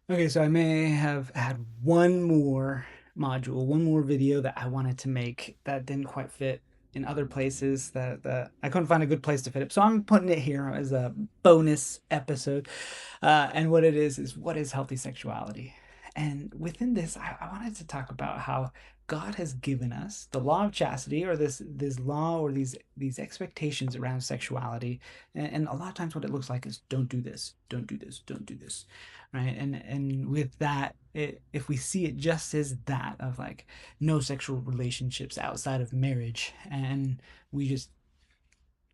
Okay, so I may have had one more module, one more video that I wanted to make that didn't quite fit in other places that I couldn't find a good place to fit it. So I'm putting it here as a bonus episode. And what it is what is healthy sexuality? And within this, I wanted to talk about how God has given us the law of chastity, or this law, or these expectations around sexuality. And a lot of times what it looks like is don't do this, don't do this, don't do this, right? And with that, if we see it just as that of like no sexual relationships outside of marriage, and we just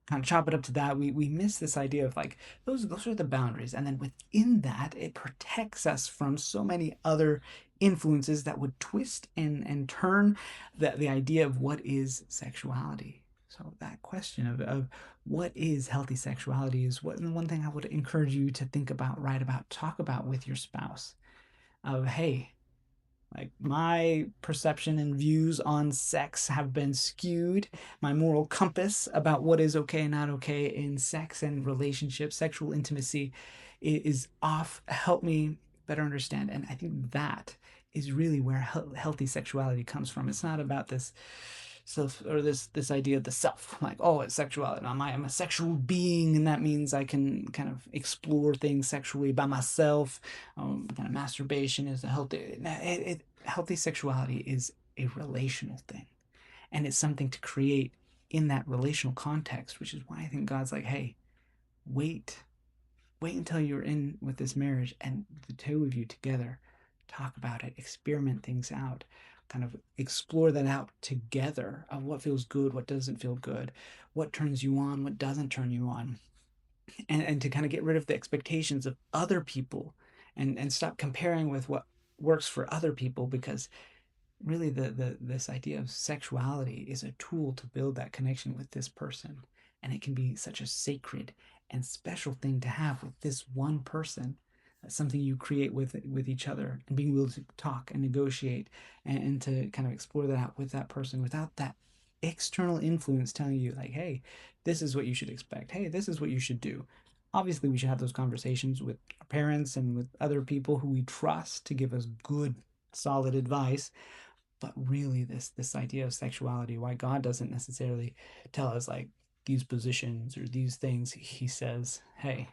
kind of chop it up to that, we miss this idea of like those are the boundaries, and then within that it protects us from so many other influences that would twist and turn the idea of what is sexuality. So that question of what is healthy sexuality is what one thing I would encourage you to think about, write about, talk about with your spouse. Of, hey, like my perception and views on sex have been skewed. My moral compass about what is okay and not okay in sex and relationships, sexual intimacy is off. Help me better understand. And I think that is really where healthy sexuality comes from. It's not about this self, or this idea of the self, like, oh, it's sexuality. I'm a sexual being, and that means I can kind of explore things sexually by myself. Kind of masturbation is a healthy sexuality is a relational thing, and it's something to create in that relational context, which is why I think God's like, hey, wait, wait until you're in with this marriage, and the two of you together talk about it, experiment things out, kind of explore that out together of what feels good, what doesn't feel good, what turns you on, what doesn't turn you on, and to kind of get rid of the expectations of other people, and stop comparing with what works for other people, because really this idea of sexuality is a tool to build that connection with this person, and it can be such a sacred and special thing to have with this one person. That's something you create with each other, and being able to talk and negotiate, and to kind of explore that out with that person without that external influence telling you like, hey, this is what you should expect, hey, this is what you should do. Obviously we should have those conversations with our parents and with other people who we trust to give us good solid advice. But really this idea of sexuality, why God doesn't necessarily tell us like these positions or these things. He says, hey,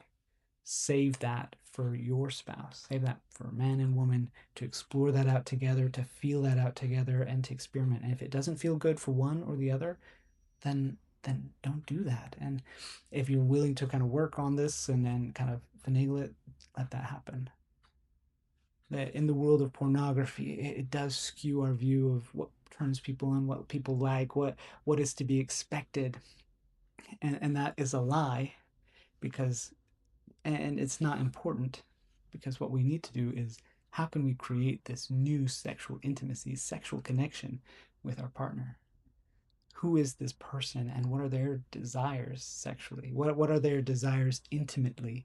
save that for your spouse, save that for man and woman, to explore that out together, to feel that out together, and to experiment. And if it doesn't feel good for one or the other, then don't do that. And if you're willing to kind of work on this and then kind of finagle it, let that happen. That in the world of pornography, it does skew our view of what turns people on, what people like, what is to be expected, and that is a lie, because and it's not important, because what we need to do is how can we create this new sexual intimacy, sexual connection with our partner? Who is this person, and what are their desires sexually? What are their desires intimately,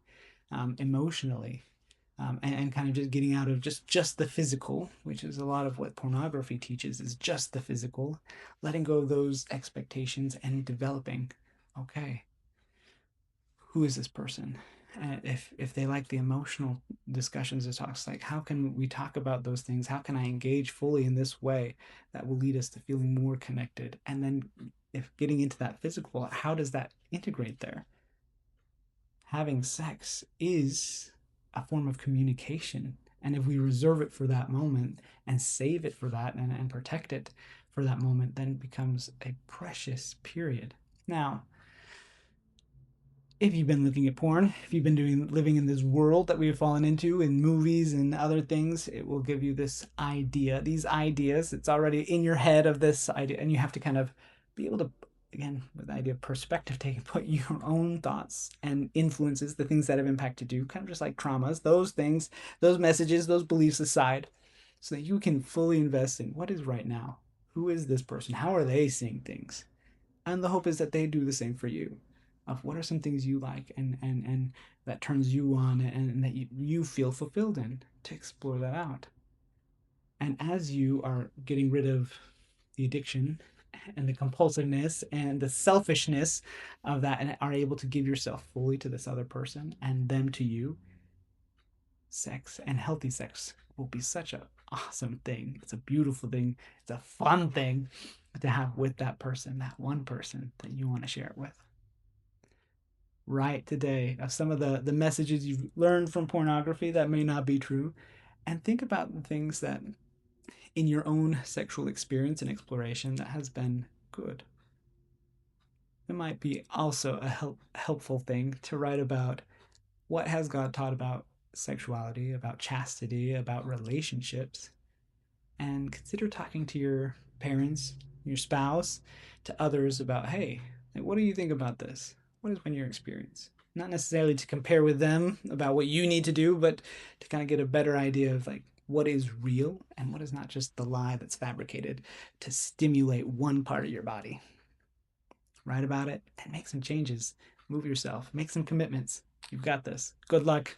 emotionally? And kind of just getting out of just the physical, which is a lot of what pornography teaches, is just the physical, letting go of those expectations and developing, okay, who is this person? If they like the emotional discussions or talks, like how can we talk about those things? How can I engage fully in this way that will lead us to feeling more connected? And then if getting into that physical, how does that integrate there? Having sex is a form of communication. And if we reserve it for that moment and save it for that, and protect it for that moment, then it becomes a precious period. Now, if you've been looking at porn, if you've been living in this world that we've fallen into in movies and other things, it will give you this idea, these ideas. It's already in your head of this idea, and you have to kind of be able to, again, with the idea of perspective taking, put your own thoughts and influences, the things that have impacted you, kind of just like traumas, those things, those messages, those beliefs aside, so that you can fully invest in what is right now. Who is this person? How are they seeing things? And the hope is that they do the same for you, of what are some things you like, and that turns you on, and that you feel fulfilled in, to explore that out. And as you are getting rid of the addiction and the compulsiveness and the selfishness of that, and are able to give yourself fully to this other person and them to you, sex and healthy sex will be such an awesome thing. It's a beautiful thing. It's a fun thing to have with that person, that one person that you want to share it with. Write today of some of the messages you've learned from pornography that may not be true, and think about the things that in your own sexual experience and exploration that has been good. It might be also a helpful thing to write about what has God taught about sexuality, about chastity, about relationships, and consider talking to your parents, your spouse, to others about, hey, like, what do you think about this? What has been your experience? Not necessarily to compare with them about what you need to do, but to kind of get a better idea of like what is real and what is not just the lie that's fabricated to stimulate one part of your body. Write about it and make some changes. Move yourself. Make some commitments. You've got this. Good luck.